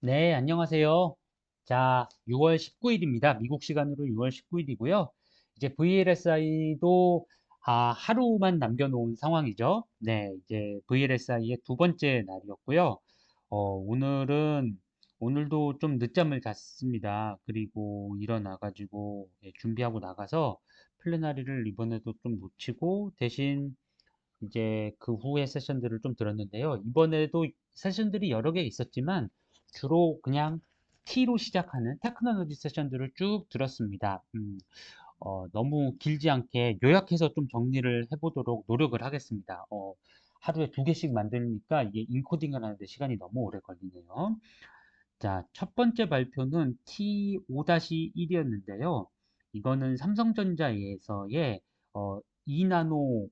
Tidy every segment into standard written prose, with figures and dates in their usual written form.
네, 안녕하세요. 자, 6월 19일입니다. 미국 시간으로 6월 19일이고요. 이제 VLSI도 하루만 남겨놓은 상황이죠. 네, 이제 VLSI의 두 번째 날이었고요. 오늘도 좀 늦잠을 잤습니다. 그리고 일어나가지고 준비하고 나가서 플래너리를 이번에도 좀 놓치고 대신 이제 그 후에 세션들을 좀 들었는데요. 이번에도 세션들이 여러 개 있었지만 주로 그냥 T로 시작하는 테크놀로지 세션들을 쭉 들었습니다. 너무 길지 않게 요약해서 좀 정리를 해보도록 노력을 하겠습니다. 하루에 두 개씩 만드니까 이게 인코딩을 하는데 시간이 너무 오래 걸리네요. 자, 첫 번째 발표는 T5-1이었는데요. 이거는 삼성전자에서의 2나노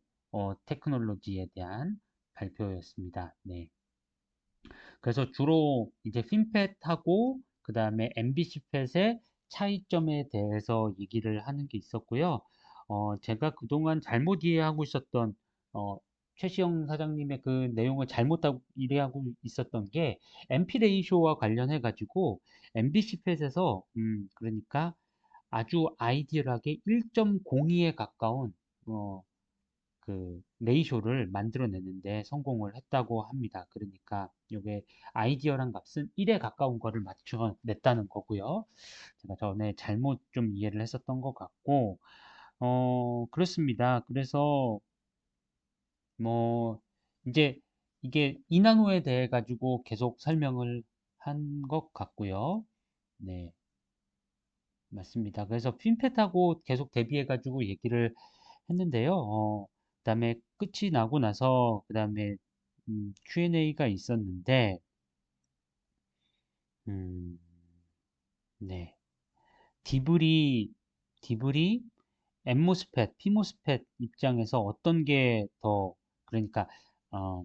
테크놀로지에 대한 발표였습니다. 네. 그래서 주로 이제 핀팻하고 그다음에 MBC팻의 차이점에 대해서 얘기를 하는 게 있었고요. 제가 그동안 잘못 이해하고 있었던 최시영 사장님의 그 내용을 잘못 이해하고 있었던 게 MP 레이쇼와 관련해 가지고 MBC팻에서 그러니까 아주 아이디얼하게 1.02에 가까운 어, 그 레이쇼를 만들어내는데 성공을 했다고 합니다. 그러니까 이게 아이디어란 값은 1에 가까운 거를 맞춰냈다는 거고요. 제가 전에 잘못 좀 이해를 했었던 것 같고, 그렇습니다. 그래서 뭐 이제 이게 이나노에 대해 가지고 계속 설명을 한 것 같고요. 네, 맞습니다. 그래서 핀팻하고 계속 대비해 가지고 얘기를 했는데요. 그다음에 끝이 나고 나서 그다음에 Q&A가 있었는데 음, 네. 디브리 엠모스펫, 피모스펫 입장에서 어떤 게 더 그러니까 어,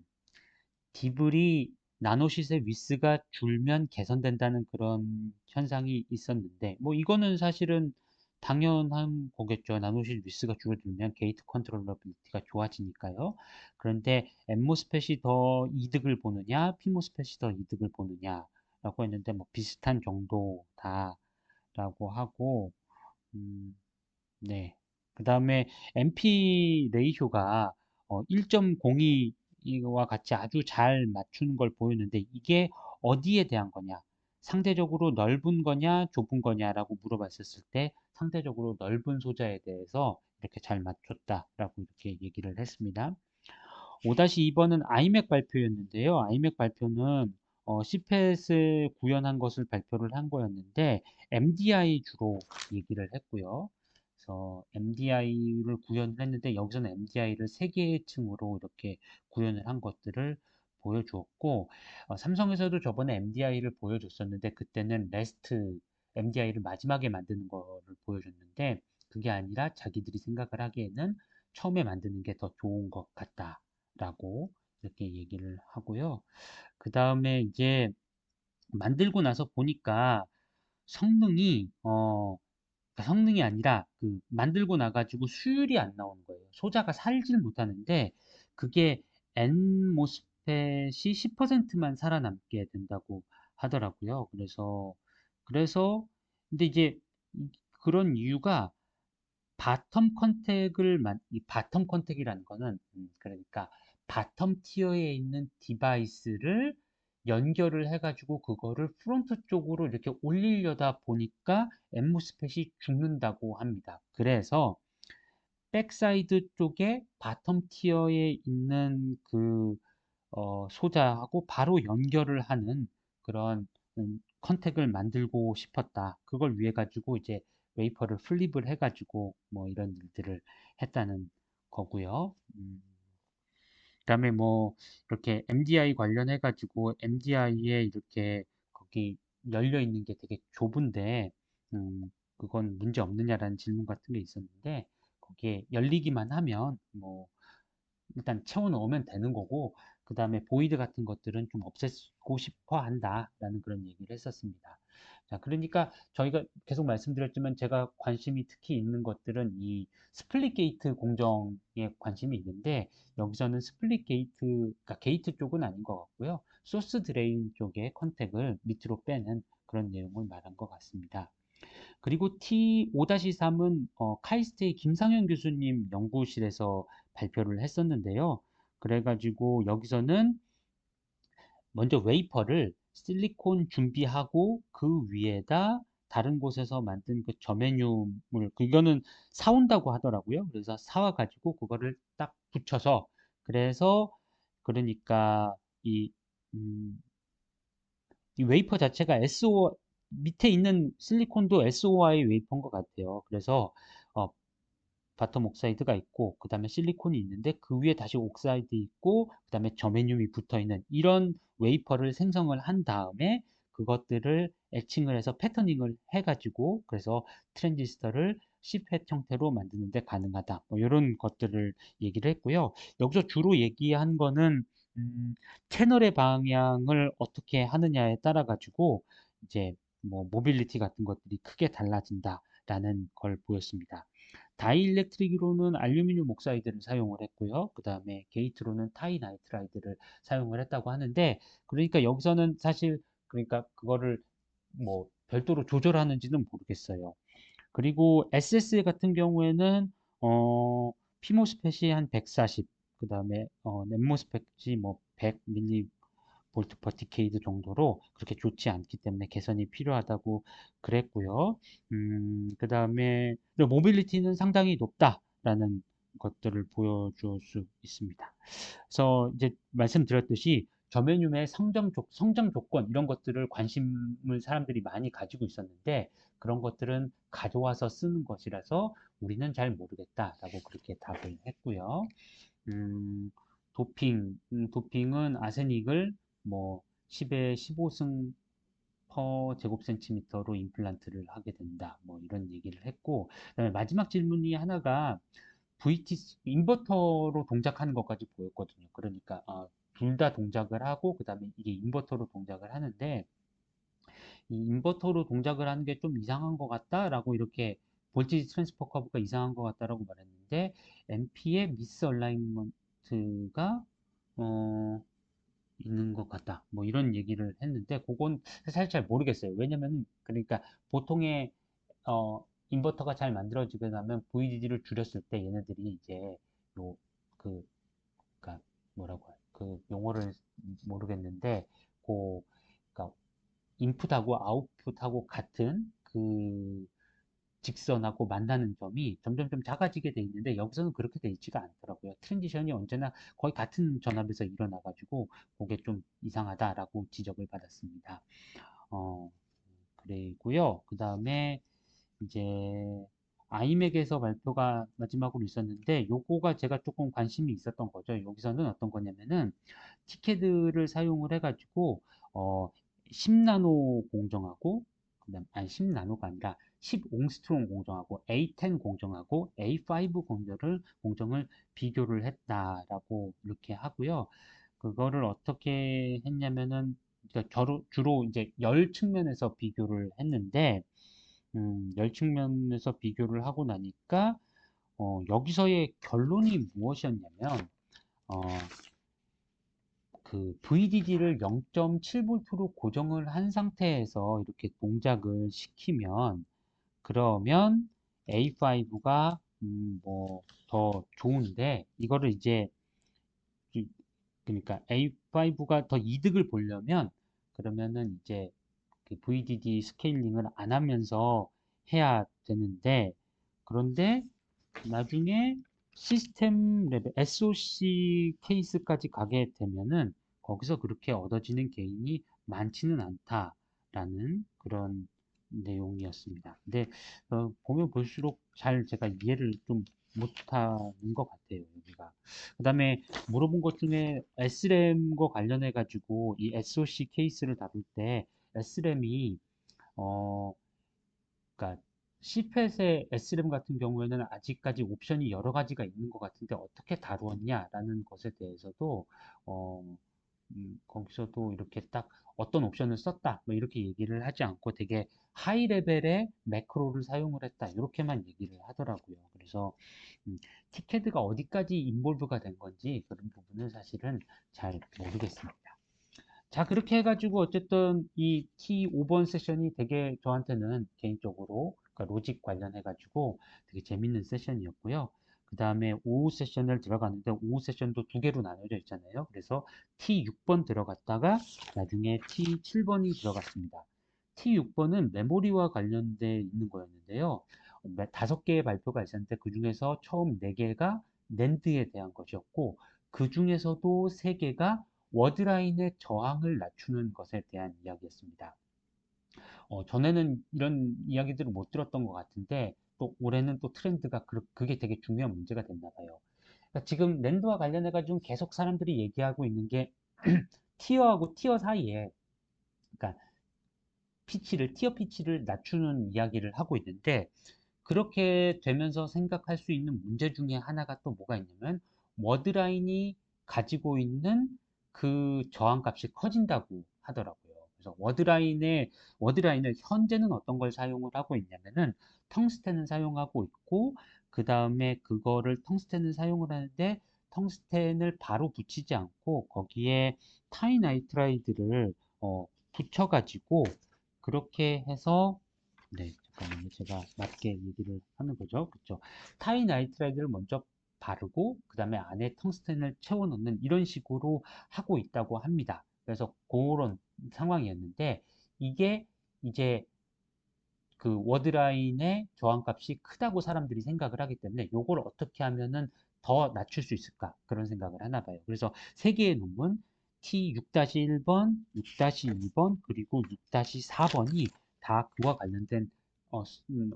디브리 나노시스의 위스가 줄면 개선된다는 그런 현상이 있었는데 뭐 이거는 사실은 당연한 거겠죠. 나노실 위스가 줄어들면 게이트 컨트롤러빌리티가 좋아지니까요. 그런데 엠모스펫이 더 이득을 보느냐, 피모스펫이 더 이득을 보느냐라고 했는데 뭐 비슷한 정도다라고 하고 네. 그다음에 MP 레이쇼가 1.02와 같이 아주 잘 맞추는 걸 보였는데 이게 어디에 대한 거냐? 상대적으로 넓은 거냐, 좁은 거냐라고 물어봤었을 때 상대적으로 넓은 소자에 대해서 이렇게 잘 맞췄다라고 이렇게 얘기를 했습니다. 5-2번은 아이맥 발표였는데요. 아이맥 발표는 CPET을 구현한 것을 발표를 한 거였는데 MDI 주로 얘기를 했고요. 그래서 MDI를 구현을 했는데 여기서는 MDI를 세 개의 층으로 이렇게 구현을 한 것들을 보여주었고 삼성에서도 저번에 MDI를 보여줬었는데 그때는 레스트 MDI를 마지막에 만드는 거를 보여줬는데 그게 아니라 자기들이 생각을 하기에는 처음에 만드는 게 더 좋은 것 같다. 라고 이렇게 얘기를 하고요. 그 다음에 이제 만들고 나서 보니까 성능이, 성능이 아니라 그 만들고 나가지고 수율이 안 나오는 거예요. 소자가 살질 못하는데 그게 N모스펫이 10%만 살아남게 된다고 하더라고요. 근데 이제 그런 이유가 이 바텀 컨택이라는 거는 그러니까 바텀 티어에 있는 디바이스를 연결을 해가지고 그거를 프론트 쪽으로 이렇게 올리려다 보니까 엠모스펫이 죽는다고 합니다. 그래서 백사이드 쪽에 바텀 티어에 있는 그 소자하고 바로 연결을 하는 그런 컨택을 만들고 싶었다. 그걸 위해 가지고 이제 웨이퍼를 플립을 해가지고 뭐 이런 일들을 했다는 거고요. 그다음에 뭐 이렇게 MDI 관련해 가지고 MDI에 이렇게 거기 열려 있는 게 되게 좁은데 그건 문제 없느냐라는 질문 같은 게 있었는데 거기에 열리기만 하면 뭐 일단 채워 넣으면 되는 거고 그다음에 보이드 같은 것들은 좀 없애고 싶어 한다라는 그런 얘기를 했었습니다. 자, 그러니까 저희가 계속 말씀드렸지만 제가 관심이 특히 있는 것들은 이 스플릿 게이트 공정에 관심이 있는데 여기서는 스플릿 게이트, 그러니까 게이트 쪽은 아닌 것 같고요. 소스 드레인 쪽의 컨택을 밑으로 빼는 그런 내용을 말한 것 같습니다. 그리고 T5-3은 카이스트의 김상현 교수님 연구실에서 발표를 했었는데요. 그래가지고 여기서는 먼저 웨이퍼를 실리콘 준비하고 그 위에다 다른 곳에서 만든 그 저메듐을 그거는 사온다고 하더라고요. 그래서 사와 가지고 그거를 딱 붙여서 그래서 그러니까 이, 음, 이 웨이퍼 자체가 SO 밑에 있는 실리콘도 SOI 웨이퍼인 것 같아요. 그래서 어, 바텀 옥사이드가 있고 그 다음에 실리콘이 있는데 그 위에 다시 옥사이드 있고 그 다음에 저메듐이 붙어 있는 이런 웨이퍼를 생성을 한 다음에 그것들을 애칭을 해서 패터닝을 해가지고 그래서 트랜지스터를 CFET 형태로 만드는데 가능하다 뭐 이런 것들을 얘기를 했고요. 여기서 주로 얘기한 거는 음, 채널의 방향을 어떻게 하느냐에 따라 가지고 이제 뭐 모빌리티 같은 것들이 크게 달라진다라는 걸 보였습니다. 다이일렉트릭으로는 알루미늄 옥사이드를 사용을 했고요. 그 다음에 게이트로는 타이나이트라이드를 사용을 했다고 하는데, 그러니까 여기서는 사실 그러니까 그거를 뭐 별도로 조절하는지는 모르겠어요. 그리고 SS 같은 경우에는 피모스펫이 한 140, 그 다음에 넷모스펫이 뭐 100mV 볼트 퍼 디케이드 정도로 그렇게 좋지 않기 때문에 개선이 필요하다고 그랬고요. 그 다음에 모빌리티는 상당히 높다라는 것들을 보여줄 수 있습니다. 그래서 이제 말씀드렸듯이 저메듐의 성장 조건 이런 것들을 관심을 사람들이 많이 가지고 있었는데 그런 것들은 가져와서 쓰는 것이라서 우리는 잘 모르겠다라고 그렇게 답을 했고요. 음, 도핑은 아세닉을 뭐 10에 15승 퍼 제곱센티미터로 임플란트를 하게 된다. 뭐 이런 얘기를 했고, 그다음에 마지막 질문이 하나가 인버터로 동작하는 것까지 보였거든요. 그러니까 둘 다 동작을 하고 그다음에 이게 인버터로 동작을 하는데 이 인버터로 동작을 하는 게 좀 이상한 것 같다라고 이렇게 볼티지 트랜스퍼 커브가 이상한 것 같다라고 말했는데 MP의 미스 얼라이먼트가 어, 있는 것 같다. 뭐 이런 얘기를 했는데 그건 사실 잘 모르겠어요. 왜냐면 그러니까 보통의 인버터가 잘 만들어지고 나면 VDD를 줄였을 때 얘네들이 이제 요그 그러니까 뭐라고 그 용어를 모르겠는데 그 그러니까 인풋하고 아웃풋하고 같은 그 직선하고 만나는 점이 점점 좀 작아지게 돼 있는데 여기서는 그렇게 돼 있지가 않더라고요. 트랜지션이 언제나 거의 같은 전압에서 일어나가지고 그게 좀 이상하다라고 지적을 받았습니다. 어, 그리고요. 그 다음에 이제 아이맥에서 발표가 마지막으로 있었는데 요거가 제가 조금 관심이 있었던 거죠. 여기서는 어떤 거냐면은 티켓을 사용을 해가지고 10나노 공정하고 그다음 아니 10나노가 아니라 10옹스트롱 공정하고 A10 공정하고 A5 공정을 비교를 했다라고 이렇게 하고요. 그거를 어떻게 했냐면은 그러니까 주로 이제 열 측면에서 비교를 했는데 열 측면에서 비교를 하고 나니까 여기서의 결론이 무엇이었냐면 어, 그 VDD를 0.7V로 고정을 한 상태에서 이렇게 동작을 시키면 그러면 A5가 뭐 더 좋은데 이거를 이제 그러니까 A5가 더 이득을 보려면 그러면은 이제 그 VDD 스케일링을 안 하면서 해야 되는데 그런데 나중에 시스템 레벨 SOC 케이스까지 가게 되면은 거기서 그렇게 얻어지는 게인이 많지는 않다라는 그런 내용이었습니다. 근데 보면 볼수록 잘 제가 이해를 좀 못하는 것 같아요, 여기가. 그 다음에 물어본 것 중에 SRAM과 관련해 가지고 이 SOC 케이스를 다룰 때 SRAM이 그러니까 CPET의 SRAM 같은 경우에는 아직까지 옵션이 여러 가지가 있는 것 같은데 어떻게 다루었냐라는 것에 대해서도 어, 거기서도 이렇게 딱 어떤 옵션을 썼다 뭐 이렇게 얘기를 하지 않고 되게 하이 레벨의 매크로를 사용을 했다 이렇게만 얘기를 하더라고요. 그래서 음, 티켓가 어디까지 인볼브가 된 건지 그런 부분은 사실은 잘 모르겠습니다. 자, 그렇게 해가지고 어쨌든 이 T5번 세션이 되게 저한테는 개인적으로 그러니까 로직 관련해가지고 되게 재밌는 세션이었고요. 그 다음에 오후 세션을 들어갔는데 오후 세션도 두 개로 나눠져 있잖아요. 그래서 T6번 들어갔다가 나중에 T7번이 들어갔습니다. T6번은 메모리와 관련돼 있는 거였는데요. 다섯 개의 발표가 있었는데 그 중에서 처음 네 개가 낸드에 대한 것이었고 그 중에서도 세 개가 워드라인의 저항을 낮추는 것에 대한 이야기였습니다. 전에는 이런 이야기들을 못 들었던 것 같은데 또 올해는 또 트렌드가 그게 되게 중요한 문제가 됐나 봐요. 그러니까 지금 랜드와 관련해 가지고 계속 사람들이 얘기하고 있는 게 티어하고 티어 사이에 그러니까 티어 피치를 낮추는 이야기를 하고 있는데 그렇게 되면서 생각할 수 있는 문제 중에 하나가 또 뭐가 있냐면 워드라인이 가지고 있는 그 저항값이 커진다고 하더라고요. 그래서 워드라인을 현재는 어떤 걸 사용을 하고 있냐면은 텅스텐을 사용하고 있고 그 다음에 그거를 텅스텐을 사용을 하는데 텅스텐을 바로 붙이지 않고 거기에 타이나이트라이드를 붙여가지고 그렇게 해서 네, 잠깐만요. 제가 맞게 얘기를 하는 거죠. 그쵸? 타이나이트라이드를 먼저 바르고 그 다음에 안에 텅스텐을 채워 넣는 이런 식으로 하고 있다고 합니다. 그래서 그런 상황이었는데 이게 이제 그 워드라인의 저항값이 크다고 사람들이 생각을 하기 때문에 이걸 어떻게 하면은 더 낮출 수 있을까 그런 생각을 하나 봐요. 그래서 세 개의 논문 T6-1번, 6-2번 그리고 6-4번이 다 그와 관련된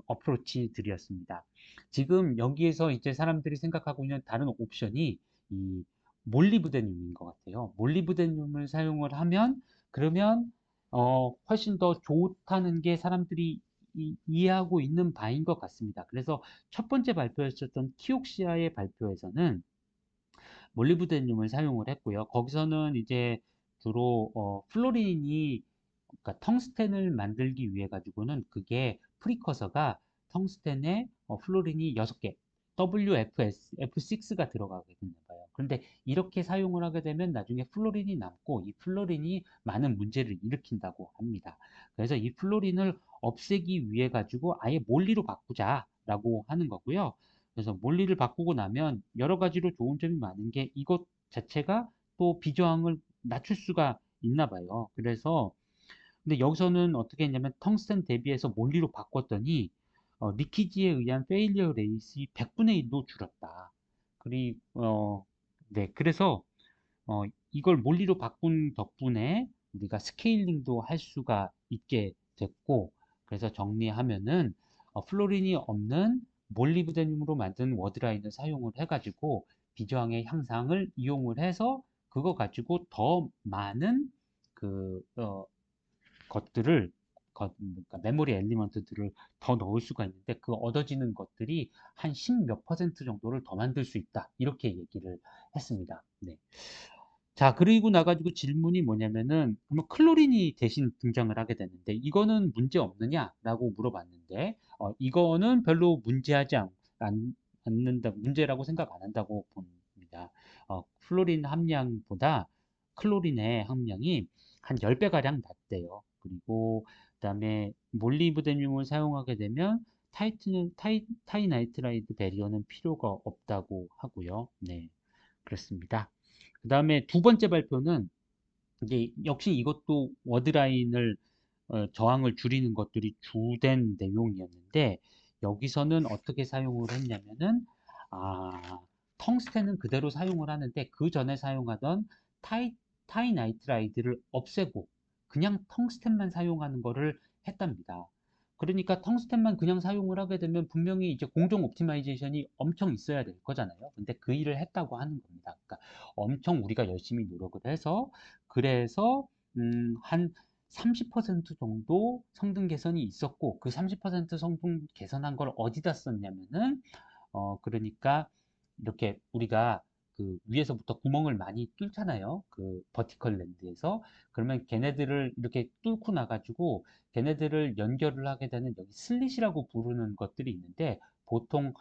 어프로치들이었습니다. 지금 여기에서 이제 사람들이 생각하고 있는 다른 옵션이 이 몰리브데늄인 것 같아요. 몰리브데늄을 사용을 하면 그러면 훨씬 더 좋다는 게 사람들이 이해하고 있는 바인 것 같습니다. 그래서 첫 번째 발표했었던 키옥시아의 발표에서는 몰리브데늄을 사용을 했고요. 거기서는 이제 주로 플로린이 그러니까 텅스텐을 만들기 위해 가지고는 그게 프리커서가 텅스텐에 플로린이 6개 WFS6가 들어가게 됐나 봐요. 그런데 이렇게 사용을 하게 되면 나중에 플로린이 남고 이 플로린이 많은 문제를 일으킨다고 합니다. 그래서 이 플로린을 없애기 위해 가지고 아예 몰리로 바꾸자라고 하는 거고요. 그래서 몰리를 바꾸고 나면 여러 가지로 좋은 점이 많은 게 이것 자체가 또 비저항을 낮출 수가 있나 봐요. 그래서 근데 여기서는 어떻게 했냐면 텅스텐 대비해서 몰리로 바꿨더니 리키지에 의한 페일리어 레이스 100분의 1로 줄었다. 그리고 네, 그래서 이걸 몰리로 바꾼 덕분에 우리가 스케일링도 할 수가 있게 됐고 그래서 정리하면은 플로린이 없는 몰리브데늄으로 만든 워드라인을 사용을 해가지고 비저항의 향상을 이용을 해서 그거 가지고 더 많은 그 것들을 그러니까 메모리 엘리먼트들을 더 넣을 수가 있는데 그 얻어지는 것들이 한 10 몇 퍼센트 정도를 더 만들 수 있다. 이렇게 얘기를 했습니다. 네. 자, 그리고 나가지고 질문이 뭐냐면은, 그러면 클로린이 대신 등장을 하게 되는데, 이거는 문제 없느냐라고 물어봤는데, 이거는 별로 않는다, 문제라고 생각 안 한다고 봅니다. 플로린 함량보다 클로린의 함량이 한 10배가량 낮대요. 그리고 그다음에 몰리브데늄을 사용하게 되면 타이나이트라이드 배리어는 필요가 없다고 하고요. 네, 그렇습니다. 그 다음에 두 번째 발표는 이제 역시 이것도 워드라인을 저항을 줄이는 것들이 주된 내용이었는데 여기서는 어떻게 사용을 했냐면은 아 텅스텐은 그대로 사용을 하는데 그 전에 사용하던 타이 타이나이트라이드를 없애고 그냥 텅스텐만 사용하는 거를 했답니다. 그러니까 텅스텐만 그냥 사용을 하게 되면 분명히 이제 공정 옵티마이제이션이 엄청 있어야 될 거잖아요. 근데 그 일을 했다고 하는 겁니다. 그러니까 엄청 우리가 열심히 노력을 해서 그래서 한 30% 정도 성능 개선이 있었고 그 30% 성능 개선한 걸 어디다 썼냐면은 그러니까 이렇게 우리가 그 위에서부터 구멍을 많이 뚫잖아요. 그 버티컬 랜드에서. 그러면 걔네들을 이렇게 뚫고 나가지고 걔네들을 연결을 하게 되는 여기 슬릿이라고 부르는 것들이 있는데 보통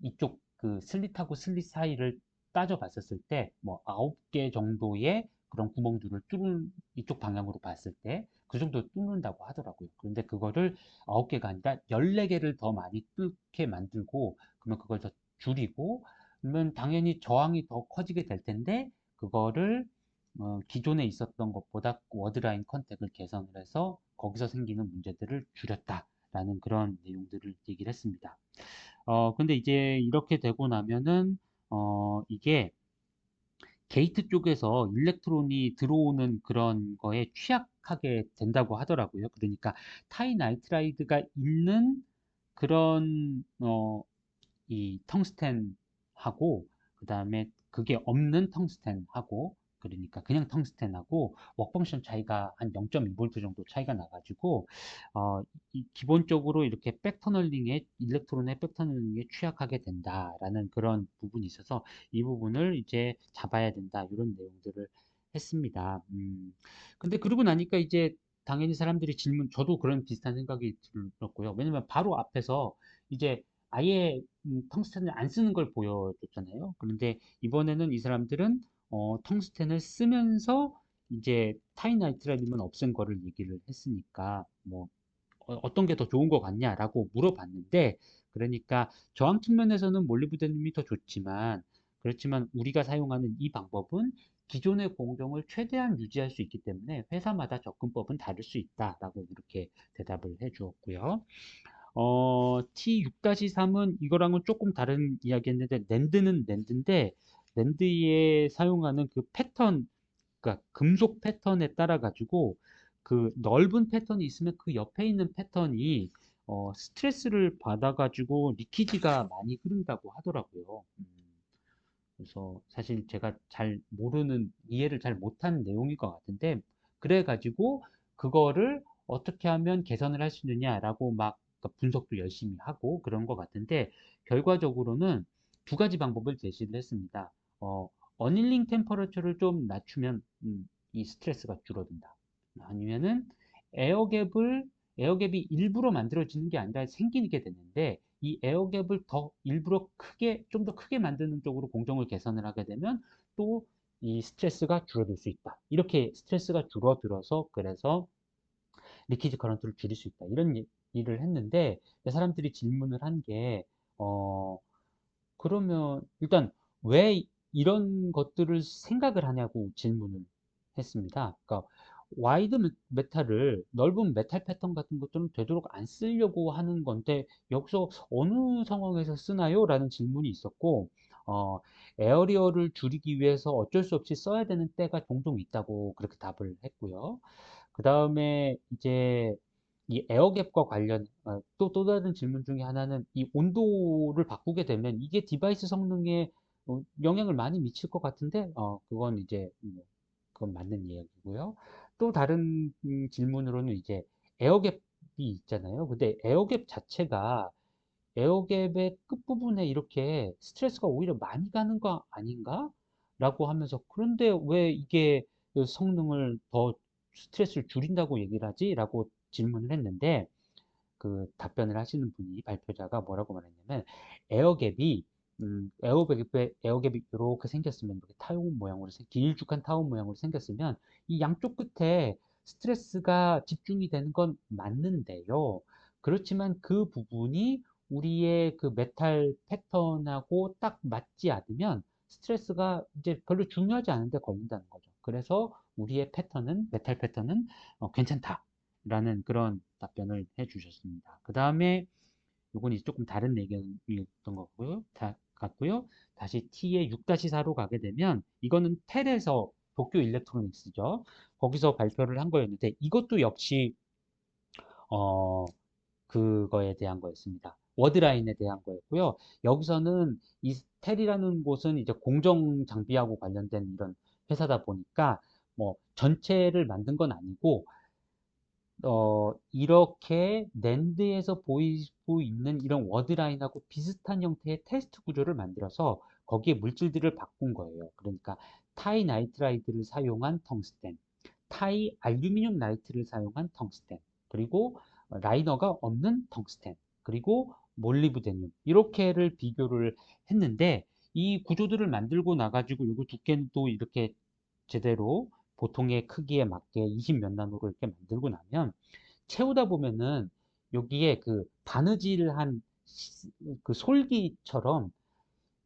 이쪽 그 슬릿하고 슬릿 사이를 따져 봤었을 때 뭐 9개 정도의 그런 구멍들을 뚫는 이쪽 방향으로 봤을 때 그 정도 뚫는다고 하더라고요. 그런데 그거를 9개가 아니라 14개를 더 많이 뚫게 만들고 그러면 그걸 더 줄이고 그러면 당연히 저항이 더 커지게 될 텐데 그거를 기존에 있었던 것보다 워드라인 컨택을 개선을 해서 거기서 생기는 문제들을 줄였다라는 그런 내용들을 얘기를 했습니다. 근데 이제 이렇게 되고 나면은 이게 게이트 쪽에서 일렉트론이 들어오는 그런 거에 취약하게 된다고 하더라고요. 그러니까 타이 나이트라이드가 있는 그런 이 텅스텐하고 그다음에 그게 없는 텅스텐하고 그러니까 그냥 텅스텐하고 웍 펑션 차이가 한 0.2V 정도 차이가 나가지고 어, 기본적으로 이렇게 백터널링에 일렉트론의 백터널링에 취약하게 된다라는 그런 부분이 있어서 이 부분을 이제 잡아야 된다 이런 내용들을 했습니다. 근데 그러고 나니까 이제 당연히 사람들이 질문 저도 그런 비슷한 생각이 들었고요. 왜냐면 바로 앞에서 이제 아예 텅스텐을 안 쓰는 걸 보여줬잖아요. 그런데 이번에는 이 사람들은 텅스텐을 쓰면서 이제 타이나이트라님은 없앤 거를 얘기를 했으니까 뭐 어떤 게 더 좋은 것 같냐라고 물어봤는데 그러니까 저항 측면에서는 몰리브데늄이 더 좋지만 그렇지만 우리가 사용하는 이 방법은 기존의 공정을 최대한 유지할 수 있기 때문에 회사마다 접근법은 다를 수 있다라고 이렇게 대답을 해 주었고요. T6-3은 이거랑은 조금 다른 이야기였는데 낸드는 낸드인데 낸드에 사용하는 그 패턴 그러니까 금속 패턴에 따라 가지고 그 넓은 패턴이 있으면 그 옆에 있는 패턴이 스트레스를 받아 가지고 리키지가 많이 흐른다고 하더라고요. 그래서 사실 제가 잘 모르는 이해를 잘 못한 내용일 것 같은데 그래 가지고 그거를 어떻게 하면 개선을 할 수 있느냐라고 막 그러니까 분석도 열심히 하고 그런 것 같은데 결과적으로는 두 가지 방법을 제시를 했습니다. 어닐링 템퍼러처를 좀 낮추면 이 스트레스가 줄어든다. 아니면은 에어갭을 에어갭이 일부러 만들어지는 게 아니라 생기게 되는데 이 에어갭을 더 일부러 크게 좀 더 크게 만드는 쪽으로 공정을 개선을 하게 되면 또 이 스트레스가 줄어들 수 있다. 이렇게 스트레스가 줄어들어서 그래서 리키지 커런트를 줄일 수 있다. 이런 일을 했는데 사람들이 질문을 한 게 그러면 일단 왜 이런 것들을 생각을 하냐고 질문을 했습니다. 그러니까 와이드 메탈을 넓은 메탈 패턴 같은 것들은 되도록 안 쓰려고 하는 건데 여기서 어느 상황에서 쓰나요? 라는 질문이 있었고 어, 에어리어를 줄이기 위해서 어쩔 수 없이 써야 되는 때가 종종 있다고 그렇게 답을 했고요. 그 다음에 이제 이 에어갭과 관련 또 다른 질문 중에 하나는 이 온도를 바꾸게 되면 이게 디바이스 성능에 영향을 많이 미칠 것 같은데 그건 이제 그건 맞는 이야기고요. 또 다른 질문으로는 이제 에어갭이 있잖아요. 근데 에어갭 자체가 에어갭의 끝부분에 이렇게 스트레스가 오히려 많이 가는 거 아닌가? 라고 하면서 그런데 왜 이게 그 성능을 더 스트레스를 줄인다고 얘기를 하지? 라고 질문을 했는데 그 답변을 하시는 분이 발표자가 뭐라고 말했냐면 에어갭이 에어갭이 이렇게 생겼으면 이렇게 타원 모양으로 길쭉한 타원 모양으로 생겼으면 이 양쪽 끝에 스트레스가 집중이 되는 건 맞는데요. 그렇지만 그 부분이 우리의 그 메탈 패턴하고 딱 맞지 않으면 스트레스가 이제 별로 중요하지 않은데 걸린다는 거죠. 그래서 우리의 패턴은 메탈 패턴은 괜찮다. 라는 그런 답변을 해 주셨습니다. 그 다음에 요건 이제 조금 다른 의견이었던 거고요. 같고요. 다시 T의 6-4로 가게 되면 이거는 텔에서 도쿄 일렉트로닉스죠. 거기서 발표를 한 거였는데 이것도 역시 어 그거에 대한 거였습니다. 워드라인에 대한 거였고요. 여기서는 이 텔이라는 곳은 이제 공정 장비하고 관련된 이런 회사다 보니까 뭐 전체를 만든 건 아니고 이렇게 낸드에서 보이고 있는 이런 워드라인하고 비슷한 형태의 테스트 구조를 만들어서 거기에 물질들을 바꾼 거예요. 그러니까 타이 나이트라이트를 사용한 텅스텐, 타이 알루미늄 나이트를 사용한 텅스텐, 그리고 라이너가 없는 텅스텐, 그리고 몰리브데늄 이렇게를 비교를 했는데 이 구조들을 만들고 나가지고 이 두께도 이렇게 제대로 보통의 크기에 맞게 20 몇 나노로 이렇게 만들고 나면 채우다 보면은 여기에 그 바느질한 그 솔기처럼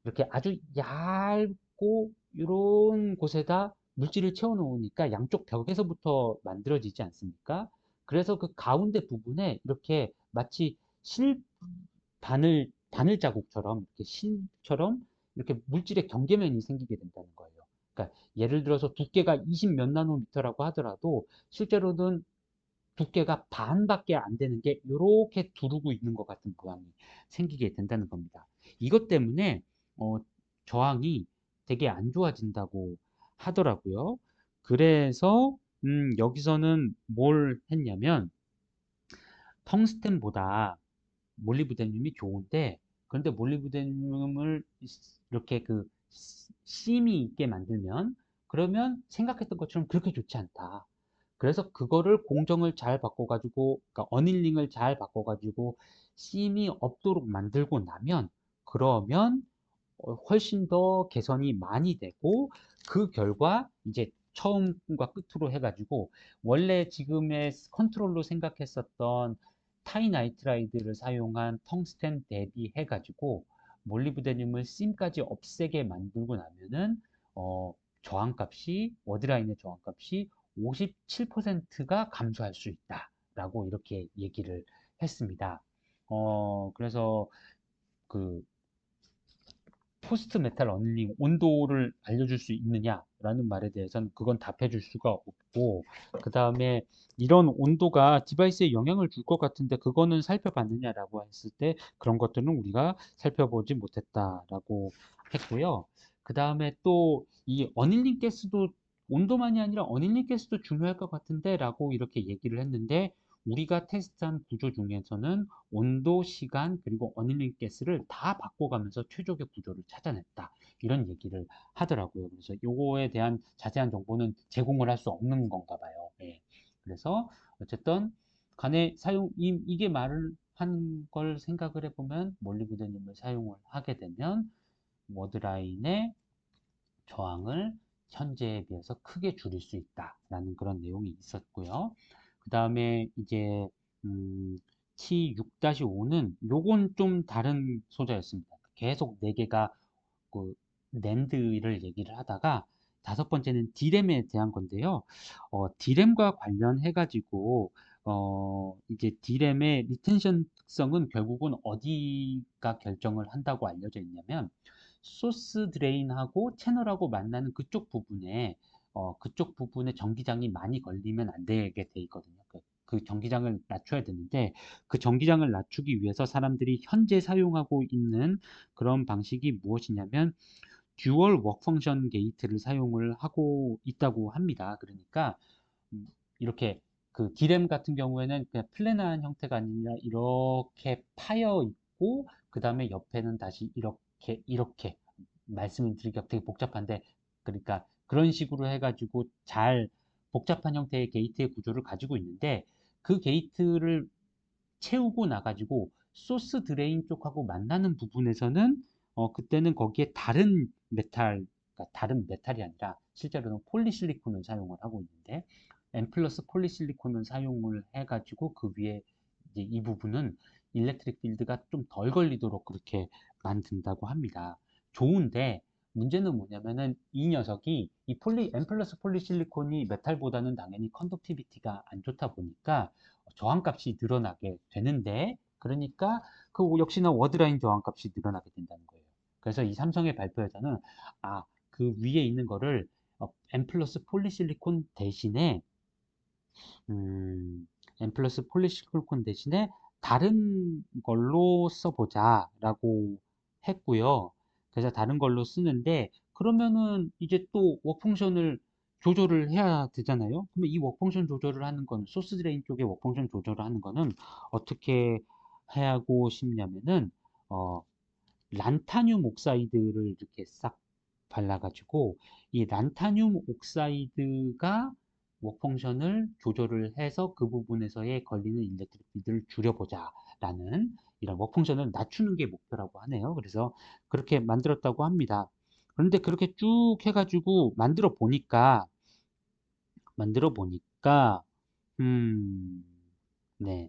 이렇게 아주 얇고 이런 곳에다 물질을 채워 놓으니까 양쪽 벽에서부터 만들어지지 않습니까? 그래서 그 가운데 부분에 이렇게 마치 실 바늘 자국처럼 이렇게 실처럼 이렇게 물질의 경계면이 생기게 된다는 거예요. 그러니까 예를 들어서 두께가 20 몇 나노미터라고 하더라도 실제로는 두께가 반밖에 안 되는 게 이렇게 두르고 있는 것 같은 모양이 생기게 된다는 겁니다. 이것 때문에 어, 저항이 되게 안 좋아진다고 하더라고요. 그래서 여기서는 뭘 했냐면 텅스텐보다 몰리브데늄이 좋은데 그런데 몰리브데늄을 이렇게 그 심이 있게 만들면 그러면 생각했던 것처럼 그렇게 좋지 않다. 그래서 그거를 공정을 잘 바꿔가지고 그러니까 어닐링을 잘 바꿔가지고 심이 없도록 만들고 나면 그러면 훨씬 더 개선이 많이 되고 그 결과 이제 처음과 끝으로 해가지고 원래 지금의 컨트롤로 생각했었던 타이나이트라이드를 사용한 텅스텐 대비해 가지고 몰리브데늄을 심까지 없애게 만들고 나면은 저항값이 워드라인의 저항값이 57%가 감소할 수 있다라고 이렇게 얘기를 했습니다. 그래서 그 포스트 메탈 어닐링 온도를 알려줄 수 있느냐라는 말에 대해서는 그건 답해 줄 수가 없고 그 다음에 이런 온도가 디바이스에 영향을 줄 것 같은데 그거는 살펴봤느냐라고 했을 때 그런 것들은 우리가 살펴보지 못했다라고 했고요. 그 다음에 또 이 어닐링 가스도 온도만이 아니라 어닐링 가스도 중요할 것 같은데 라고 이렇게 얘기를 했는데 우리가 테스트한 구조 중에서는 온도, 시간, 그리고 어닐링 가스를 다 바꿔가면서 최적의 구조를 찾아냈다. 이런 얘기를 하더라고요. 그래서 요거에 대한 자세한 정보는 제공을 할 수 없는 건가 봐요. 예. 그래서 어쨌든 간에 이게 말을 한 걸 생각을 해보면 몰리브데늄을 사용을 하게 되면 워드라인의 저항을 현재에 비해서 크게 줄일 수 있다라는 그런 내용이 있었고요. 그 다음에 이제 T6-5는 요건 좀 다른 소재였습니다. 계속 네 개가 그 낸드를 얘기를 하다가 다섯 번째는 D램에 대한 건데요. D램과 관련해 가지고 이제 D램의 리텐션 특성은 결국은 어디가 결정을 한다고 알려져 있냐면 소스 드레인하고 채널하고 만나는 그쪽 부분에 전기장이 많이 걸리면 안 되게 돼 있거든요. 그 전기장을 낮춰야 되는데 그 전기장을 낮추기 위해서 사람들이 현재 사용하고 있는 그런 방식이 무엇이냐면 듀얼 워크 펑션 게이트를 사용을 하고 있다고 합니다. 그러니까 이렇게 그 디램 같은 경우에는 그냥 플랜한 형태가 아니라 이렇게 파여 있고 그 다음에 옆에는 다시 이렇게 말씀을 드리기가 되게 복잡한데 그러니까 그런 식으로 해가지고 잘 복잡한 형태의 게이트의 구조를 가지고 있는데 그 게이트를 채우고 나가지고 소스 드레인 쪽하고 만나는 부분에서는 그때는 거기에 그러니까 다른 메탈이 아니라 실제로는 폴리실리콘을 사용을 하고 있는데 M 플러스 폴리실리콘을 사용을 해가지고 그 위에 이제 이 부분은 일렉트릭 필드가 좀 덜 걸리도록 그렇게 만든다고 합니다. 좋은데 문제는 뭐냐면은 이 녀석이 이 M 플러스 폴리실리콘이 메탈보다는 당연히 컨덕티비티가 안 좋다 보니까 저항값이 늘어나게 되는데 그러니까 그 역시나 워드라인 저항값이 늘어나게 된다는 거예요. 그래서 이 삼성의 발표에서는 그 위에 있는 거를 M 플러스 폴리실리콘 대신에 음, M 플러스 폴리실리콘 대신에 다른 걸로 써보자라고 했고요. 그래서 다른 걸로 쓰는데 그러면은 이제 또 워크펑션을 조절을 해야 되잖아요. 그러면 이 워크펑션 조절을 하는 건 소스 드레인 쪽에 워크펑션 조절을 하는 거는 어떻게 하고 싶냐면은 어, 란타늄 옥사이드를 이렇게 싹 발라가지고 이 란타늄 옥사이드가 웍 펑션을 조절을 해서 그 부분에서의 걸리는 일렉트릭 필드를 줄여보자라는 이런 웍 펑션을 낮추는 게 목표라고 하네요. 그래서 그렇게 만들었다고 합니다. 그런데 그렇게 쭉 해가지고 만들어 보니까 음, 네.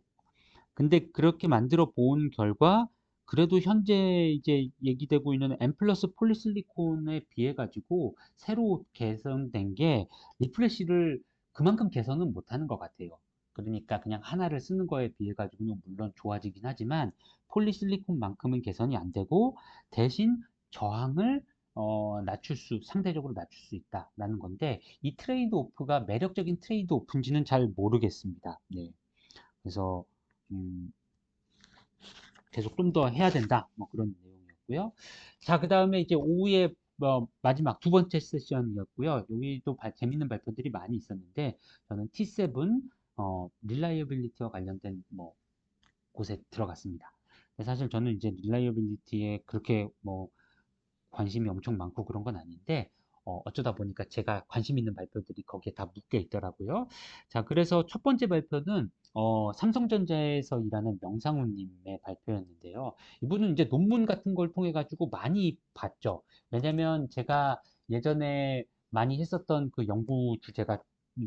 근데 그렇게 만들어 본 결과 그래도 현재 이제 얘기되고 있는 M 플러스 폴리실리콘에 비해 가지고 새로 개선된 게 리프레시를 그만큼 개선은 못하는 것 같아요. 그러니까 그냥 하나를 쓰는 거에 비해 가지고는 물론 좋아지긴 하지만 폴리실리콘만큼은 개선이 안 되고 대신 저항을 상대적으로 낮출 수 있다라는 건데 이 트레이드 오프가 매력적인 트레이드 오프인지는 잘 모르겠습니다. 네. 그래서 음, 계속 좀 더 해야 된다. 뭐 그런 내용이었고요. 자, 그 다음에 이제 오후에 마지막 두 번째 세션이었고요. 여기도 재밌는 발표들이 많이 있었는데 저는 T7 릴라이어빌리티와 관련된 뭐 곳에 들어갔습니다. 사실 저는 이제 릴라이어빌리티에 그렇게 뭐 관심이 엄청 많고 그런 건 아닌데 어쩌다 보니까 제가 관심 있는 발표들이 거기에 다 묶여 있더라고요. 자, 그래서 첫 번째 발표는 삼성전자에서 일하는 명상훈 님의 발표였는데요. 이분은 이제 논문 같은 걸 통해 가지고 많이 봤죠. 왜냐면 제가 예전에 많이 했었던 그 연구 주제가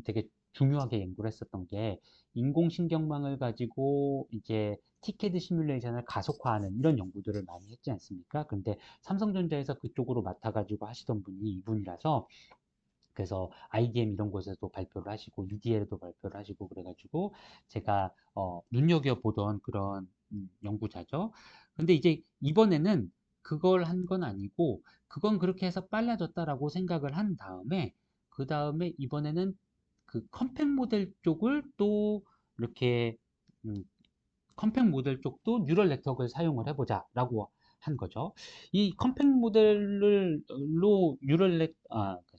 되게 중요하게 연구를 했었던 게 인공신경망을 가지고 이제 티켓 시뮬레이션을 가속화하는 이런 연구들을 많이 했지 않습니까? 근데 삼성전자에서 그쪽으로 맡아가지고 하시던 분이 이분이라서 그래서 IDM 이런 곳에서도 발표를 하시고 EDL에도 발표를 하시고 그래가지고 제가 눈여겨보던 그런 연구자죠. 근데 이제 이번에는 그걸 한 건 아니고 그건 그렇게 해서 빨라졌다라고 생각을 한 다음에 그 다음에 이번에는 그 컴팩 모델 쪽을 또 이렇게 음, 컴팩 모델 쪽도 뉴럴 네트워크를 사용을 해보자라고 한 거죠. 이 컴팩 모델로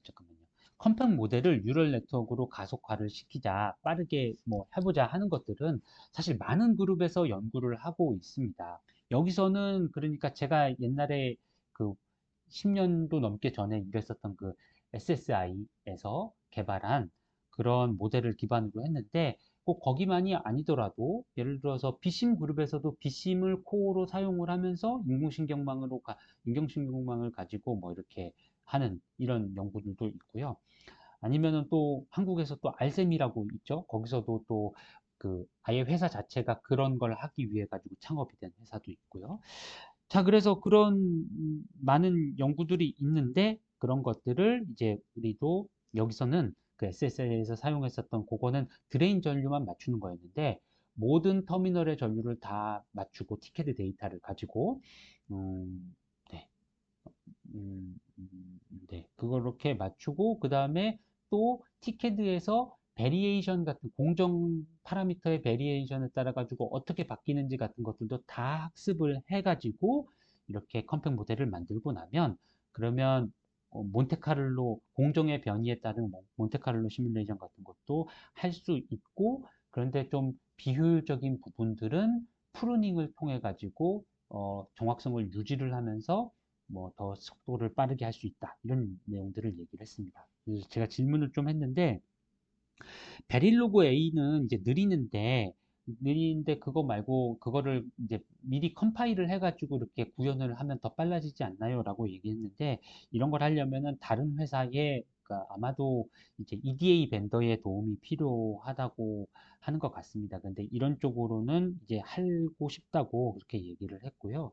잠깐만요. 컴팩 모델을 뉴럴 네트워크로 가속화를 시키자, 빠르게 뭐 해보자 하는 것들은 사실 많은 그룹에서 연구를 하고 있습니다. 여기서는 그러니까 제가 옛날에 그 10년도 넘게 전에 일했었던 그 SSI에서 개발한 그런 모델을 기반으로 했는데 꼭 거기만이 아니더라도 예를 들어서 비심 그룹에서도 비심을 코어로 사용을 하면서 인공신경망을 가지고 뭐 이렇게 하는 이런 연구들도 있고요. 아니면은 또 한국에서 또 알셈이라고 있죠. 거기서도 또 그 아예 회사 자체가 그런 걸 하기 위해 가지고 창업이 된 회사도 있고요. 자, 그래서 그런 많은 연구들이 있는데 그런 것들을 이제 우리도 여기서는 그 SSL에서 사용했었던 그거는 드레인 전류만 맞추는 거였는데 모든 터미널의 전류를 다 맞추고 티켓 데이터를 가지고 네, 네, 그렇게 맞추고 그 다음에 또 티켓에서 베리에이션 같은 공정 파라미터의 베리에이션에 따라 가지고 어떻게 바뀌는지 같은 것들도 다 학습을 해 가지고 이렇게 컴팩 모델을 만들고 나면 그러면 몬테카를로 공정의 변이에 따른 몬테카를로 시뮬레이션 같은 것도 할 수 있고 그런데 좀 비효율적인 부분들은 프루닝을 통해 가지고 정확성을 유지를 하면서 뭐 더 속도를 빠르게 할 수 있다. 이런 내용들을 얘기를 했습니다. 그래서 제가 질문을 좀 했는데 베릴로그 A는 이제 느리는데 그거 말고 그거를 이제 미리 컴파일을 해가지고 이렇게 구현을 하면 더 빨라지지 않나요? 라고 얘기했는데 이런 걸 하려면은 다른 회사에 그러니까 아마도 이제 EDA 벤더의 도움이 필요하다고 하는 것 같습니다. 근데 이런 쪽으로는 이제 하고 싶다고 그렇게 얘기를 했고요.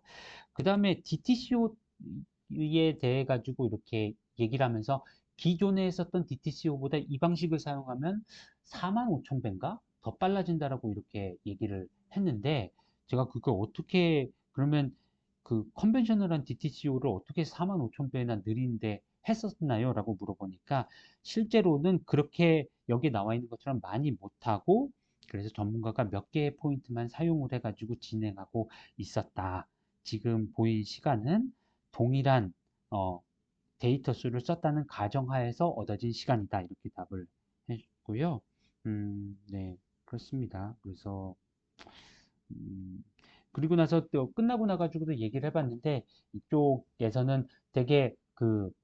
그 다음에 DTCO에 대해 가지고 이렇게 얘기를 하면서 기존에 썼던 DTCO보다 이 방식을 사용하면 45,000배인가 더 빨라진다라고 이렇게 얘기를 했는데 제가 그걸 어떻게 그러면 그 컨벤셔널한 DTCO를 어떻게 45,000배나 느린데 했었나요? 라고 물어보니까 실제로는 그렇게 여기 나와 있는 것처럼 많이 못하고 그래서 전문가가 몇 개의 포인트만 사용을 해가지고 진행하고 있었다. 지금 보인 시간은 동일한 어, 데이터 수를 썼다는 가정하에서 얻어진 시간이다. 이렇게 답을 했고요. 네, 그렇습니다. 그래서 음, 그리고 나서 또 끝나고 나가지고도 얘기를 해봤는데 이쪽에서는 되게 그러니까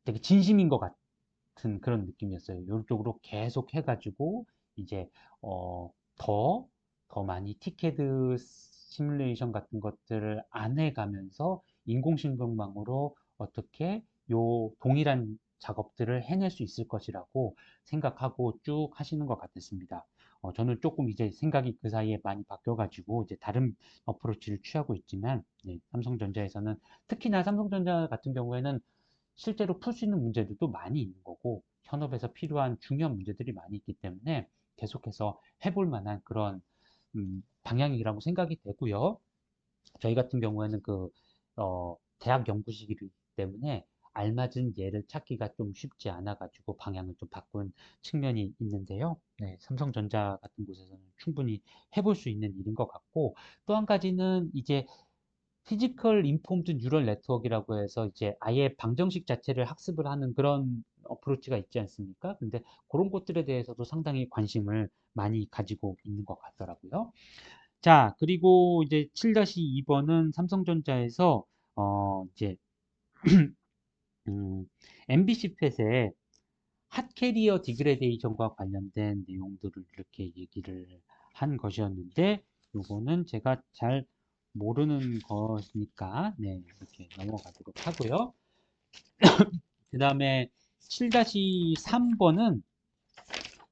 되게 진심인 것 같은 그런 느낌이었어요. 이쪽으로 계속 해가지고 이제 어, 더, 더 많이 티켓 시뮬레이션 같은 것들을 안 해가면서 인공지능망으로 어떻게 요 동일한 작업들을 해낼 수 있을 것이라고 생각하고 쭉 하시는 것 같았습니다. 저는 조금 이제 생각이 그 사이에 많이 바뀌어가지고 이제 다른 어프로치를 취하고 있지만, 네, 삼성전자에서는 특히나 삼성전자 같은 경우에는 실제로 풀 수 있는 문제들도 많이 있는 거고 현업에서 필요한 중요한 문제들이 많이 있기 때문에 계속해서 해볼 만한 그런 방향이라고 생각이 되고요. 저희 같은 경우에는 대학 연구실이기 때문에 알맞은 예를 찾기가 좀 쉽지 않아 가지고 방향을 좀 바꾼 측면이 있는데요. 네, 삼성전자 같은 곳에서는 충분히 해볼 수 있는 일인 것 같고 또 한 가지는 이제 피지컬 인폼드 뉴럴 네트워크라고 해서 이제 아예 방정식 자체를 학습을 하는 그런 어프로치가 있지 않습니까? 근데 그런 것들에 대해서도 상당히 관심을 많이 가지고 있는 것 같더라고요. 자, 그리고 이제 7-2번은 삼성전자에서 이제 MBC 팻의 핫캐리어 디그레데이션과 관련된 내용들을 이렇게 얘기를 한 것이었는데 요거는 제가 잘 모르는 것이니까 네, 이렇게 넘어가도록 하고요. 그 다음에 7-3번은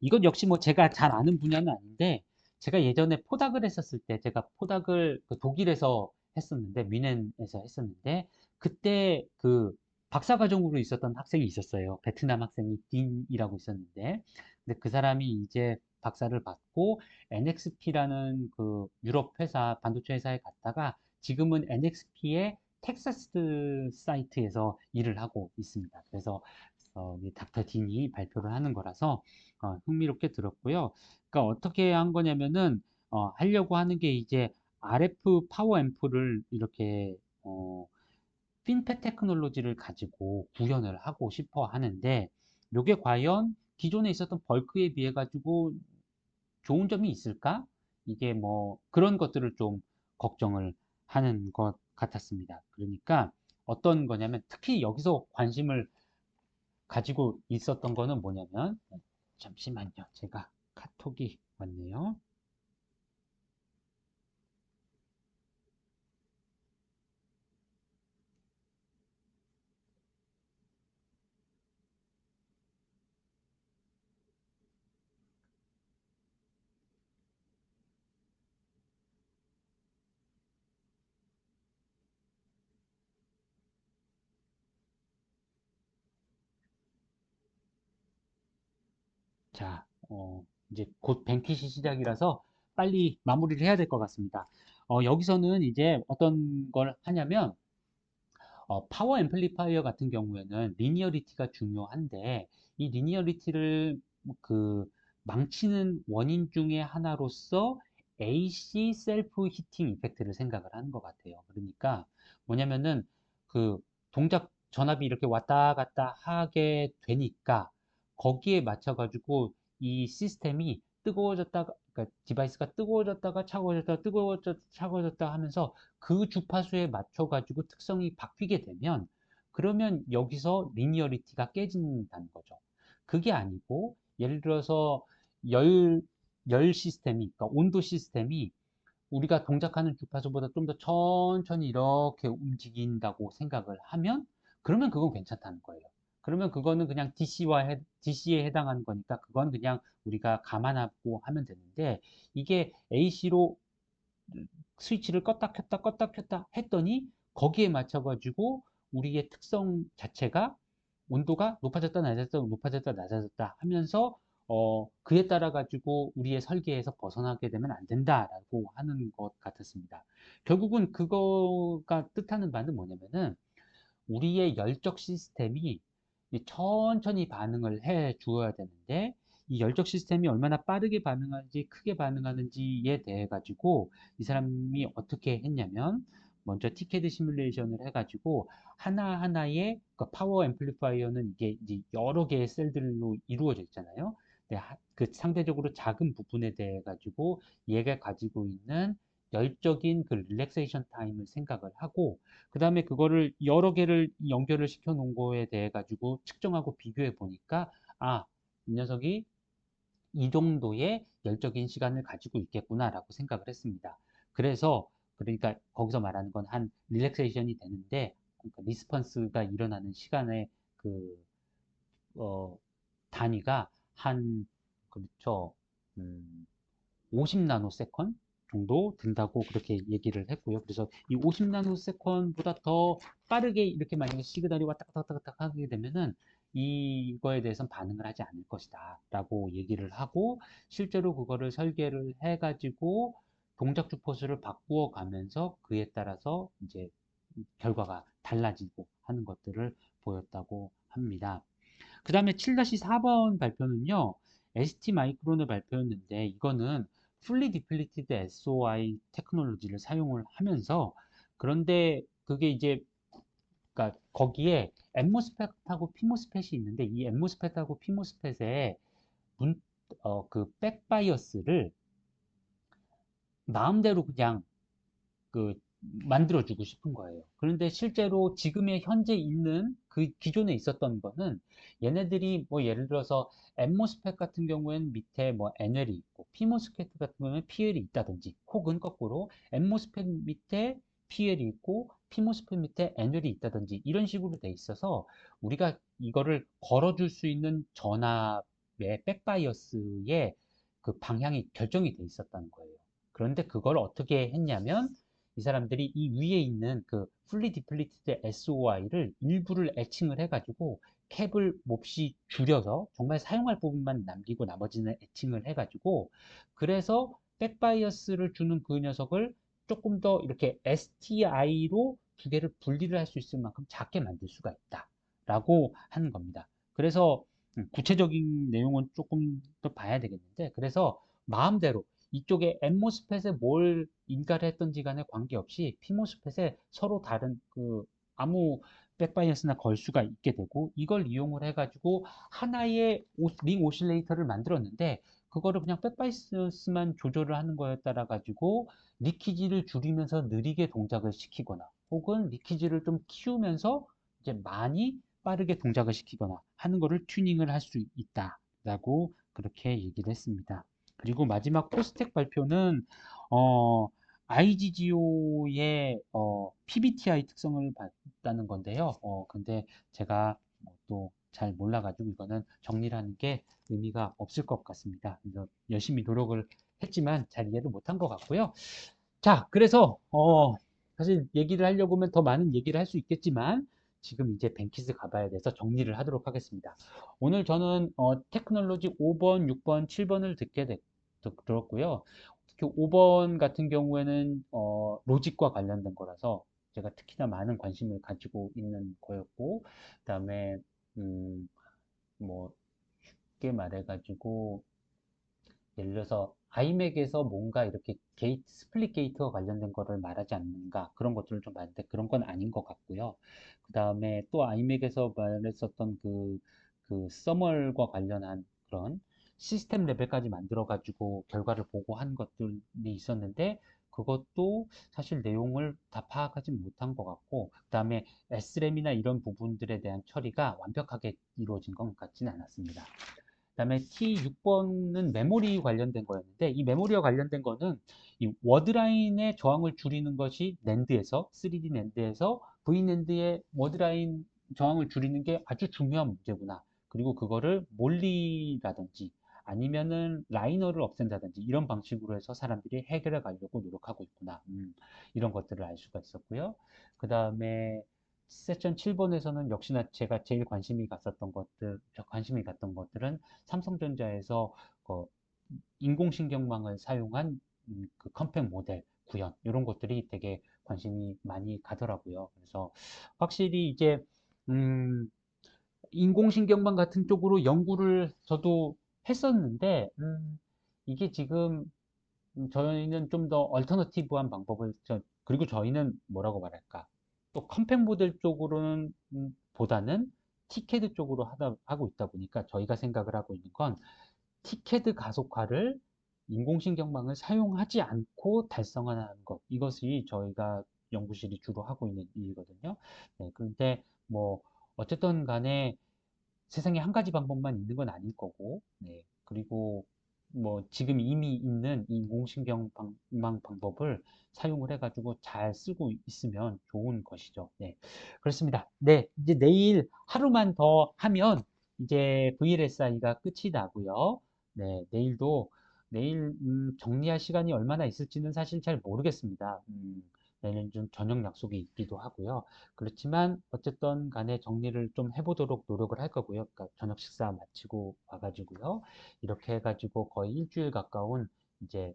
이건 역시 뭐 제가 잘 아는 분야는 아닌데 제가 예전에 포닥을 했었을 때 제가 포닥을 그 독일에서 했었는데 뮌헨에서 했었는데 그때 그 박사과정으로 있었던 학생이 있었어요. 베트남 학생이 딘이라고 있었는데 근데 그 사람이 이제 박사를 받고 NXP라는 그 유럽 회사 반도체 회사에 갔다가 지금은 NXP의 텍사스 사이트에서 일을 하고 있습니다. 그래서 이 닥터 딘이 발표를 하는 거라서 흥미롭게 들었고요. 그러니까 어떻게 한 거냐면은 하려고 하는 게 이제 RF 파워 앰프를 이렇게 핀팻 테크놀로지를 가지고 구현을 하고 싶어 하는데 이게 과연 기존에 있었던 벌크에 비해 가지고 좋은 점이 있을까? 이게 뭐 그런 것들을 좀 걱정을 하는 것 같았습니다. 그러니까 어떤 거냐면 특히 여기서 관심을 가지고 있었던 거는 뭐냐면 잠시만요. 제가 카톡이 왔네요. 자, 이제 곧 뱅킷이 시작이라서 빨리 마무리를 해야 될 것 같습니다. 여기서는 이제 어떤 걸 하냐면 파워 앰플리파이어 같은 경우에는 리니어리티가 중요한데 이 리니어리티를 그 망치는 원인 중에 하나로서 AC 셀프 히팅 이펙트를 생각을 하는 것 같아요. 그러니까 뭐냐면은 그 동작 전압이 이렇게 왔다 갔다 하게 되니까 거기에 맞춰 가지고 이 시스템이 뜨거워졌다가 그러니까 디바이스가 뜨거워졌다가 차가워졌다가 뜨거워졌다 차가워졌다 하면서 그 주파수에 맞춰 가지고 특성이 바뀌게 되면 그러면 여기서 리니어리티가 깨진다는 거죠. 그게 아니고 예를 들어서 열, 열 시스템이 그러니까 온도 시스템이 우리가 동작하는 주파수보다 좀 더 천천히 이렇게 움직인다고 생각을 하면 그러면 그건 괜찮다는 거예요. 그러면 그거는 그냥 DC에 해당하는 거니까 그건 그냥 우리가 감안하고 하면 되는데 이게 AC로 스위치를 껐다 켰다 했더니 거기에 맞춰가지고 우리의 특성 자체가 온도가 높아졌다 낮아졌다 하면서 그에 따라 가지고 우리의 설계에서 벗어나게 되면 안 된다라고 하는 것 같았습니다. 결국은 그거가 뜻하는 바는 뭐냐면은 우리의 열적 시스템이 천천히 반응을 해 주어야 되는데 이 열적 시스템이 얼마나 빠르게 반응하는지 크게 반응하는지에 대해 가지고 이 사람이 어떻게 했냐면 먼저 티켓 시뮬레이션을 해가지고 하나하나의 그러니까 파워 앰플리파이어는 이게 이제 여러 개의 셀들로 이루어져 있잖아요. 네, 그 상대적으로 작은 부분에 대해 가지고 얘가 가지고 있는 열적인 그 릴렉세이션 타임을 생각을 하고 그 다음에 그거를 여러 개를 연결을 시켜 놓은 거에 대해 가지고 측정하고 비교해 보니까 아, 이 녀석이 이 정도의 열적인 시간을 가지고 있겠구나라고 생각을 했습니다. 그래서 그러니까 거기서 말하는 건 한 릴렉세이션이 되는데 그러니까 리스폰스가 일어나는 시간의 그 어, 단위가 한 그렇죠. 음, 50 나노세컨 정도 된다고 그렇게 얘기를 했고요. 그래서 이 50 나노세컨보다 더 빠르게 이렇게 만약에 시그널이 왔다 갔다 왔다 갔다 하게 되면은 이거에 대해서는 반응을 하지 않을 것이다 라고 얘기를 하고 실제로 그거를 설계를 해가지고 동작 주포수를 바꾸어 가면서 그에 따라서 이제 결과가 달라지고 하는 것들을 보였다고 합니다. 그 다음에 7-4번 발표는요, ST 마이크론을 발표했는데, 이거는 Fully Depleted SOI 테크놀로지를 사용을 하면서, 그런데 그게 이제, 그러니까 거기에 엠모스펫하고 피모스펫이 있는데, 이 엠모스펫하고 피모스펫의 그 백바이어스를 마음대로 그냥 그 만들어주고 싶은 거예요. 그런데 실제로 지금의 현재 있는 그 기존에 있었던 거는 얘네들이 뭐 예를 들어서 엠모스펫 같은 경우에는 밑에 뭐 NL이 있고 피모스펫 같은 경우에는 PL이 있다든지 혹은 거꾸로 엠모스펫 밑에 PL이 있고 피모스펫 밑에 NL이 있다든지 이런 식으로 돼 있어서 우리가 이거를 걸어줄 수 있는 전압의 백바이어스의 그 방향이 결정이 돼 있었다는 거예요. 그런데 그걸 어떻게 했냐면 이 사람들이 이 위에 있는 그 fully depleted SOI를 일부를 애칭을 해가지고 캡을 몹시 줄여서 정말 사용할 부분만 남기고 나머지는 애칭을 해가지고 그래서 백바이어스를 주는 그 녀석을 조금 더 이렇게 STI로 두 개를 분리를 할 수 있을 만큼 작게 만들 수가 있다 라고 하는 겁니다. 그래서 구체적인 내용은 조금 더 봐야 되겠는데 그래서 마음대로 이쪽에 엠모스펫에 뭘 인가를 했던지 간에 관계없이 피모스펫에 서로 다른 그 아무 백바이어스나 걸 수가 있게 되고 이걸 이용을 해가지고 하나의 링 오실레이터를 만들었는데 그거를 그냥 백바이어스만 조절을 하는 거에 따라 가지고 리키지를 줄이면서 느리게 동작을 시키거나 혹은 리키지를 좀 키우면서 이제 많이 빠르게 동작을 시키거나 하는 거를 튜닝을 할 수 있다라고 그렇게 얘기를 했습니다. 그리고 마지막 포스텍 발표는 IGGO의 PBTI 특성을 봤다는 건데요. 근데 제가 또 잘 몰라가지고 이거는 정리를 하는 게 의미가 없을 것 같습니다. 그래서 열심히 노력을 했지만 잘 이해를 못한 것 같고요. 자, 그래서 사실 얘기를 하려고 하면 더 많은 얘기를 할 수 있겠지만 지금 이제 뱅키스 가봐야 돼서 정리를 하도록 하겠습니다. 오늘 저는 테크놀로지 5번, 6번, 7번을 들었고요. 특히 5번 같은 경우에는 로직과 관련된 거라서 제가 특히나 많은 관심을 가지고 있는 거였고 그다음에 음, 뭐 쉽게 말해가지고 예를 들어서 아이맥에서 뭔가 이렇게 게이트, 스플릿 게이트와 관련된 거를 말하지 않는가 그런 것들을 좀 봤는데 그런 건 아닌 것 같고요. 그 다음에 또 아이맥에서 말했었던 그 서멀과 관련한 그런 시스템 레벨까지 만들어 가지고 결과를 보고 한 것들이 있었는데 그것도 사실 내용을 다 파악하지 못한 것 같고 그 다음에 SRAM이나 이런 부분들에 대한 처리가 완벽하게 이루어진 것 같지는 않았습니다. 그다음에 T6번은 메모리 관련된 거였는데 이 메모리와 관련된 거는 이 워드라인의 저항을 줄이는 것이 낸드에서 3D 낸드에서 VNAND의 워드라인 저항을 줄이는 게 아주 중요한 문제구나. 그리고 그거를 몰리라든지 아니면은 라이너를 없앤다든지 이런 방식으로 해서 사람들이 해결해 가려고 노력하고 있구나. 이런 것들을 알 수가 있었고요. 그 다음에 세션 7번에서는 역시나 제가 제일 관심이 갔던 것들은 삼성전자에서 인공신경망을 사용한 그 컴팩 모델 구현 이런 것들이 되게 관심이 많이 가더라고요. 그래서 확실히 이제 음, 인공신경망 같은 쪽으로 연구를 저도 했었는데 이게 지금 저희는 좀 더 얼터너티브한 방법을 그리고 저희는 뭐라고 말할까 또 컴팩 모델 쪽으로는 보다는 티캐드 쪽으로 하고 있다 보니까 저희가 생각을 하고 있는 건 티켓 가속화를 인공신경망을 사용하지 않고 달성하는 것. 이것이 저희가 연구실이 주로 하고 있는 일이거든요. 네, 그런데 뭐 어쨌든 간에 세상에 한 가지 방법만 있는 건 아닐 거고, 네. 그리고 뭐 지금 이미 있는 이 인공신경망 방법을 사용을 해가지고 잘 쓰고 있으면 좋은 것이죠. 네. 그렇습니다. 네. 이제 내일 하루만 더 하면 이제 VLSI가 끝이 나고요. 네. 내일 정리할 시간이 얼마나 있을지는 사실 잘 모르겠습니다. 내일은 좀 저녁 약속이 있기도 하고요. 그렇지만 어쨌든 간에 정리를 좀 해보도록 노력을 할 거고요. 그러니까 저녁 식사 마치고 와가지고요. 이렇게 해가지고 거의 일주일 가까운 이제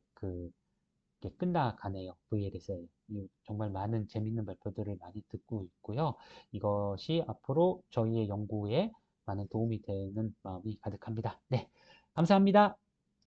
이게 끝나가네요. VL에서 정말 많은 재밌는 발표들을 많이 듣고 있고요. 이것이 앞으로 저희의 연구에 많은 도움이 되는 마음이 가득합니다. 네, 감사합니다.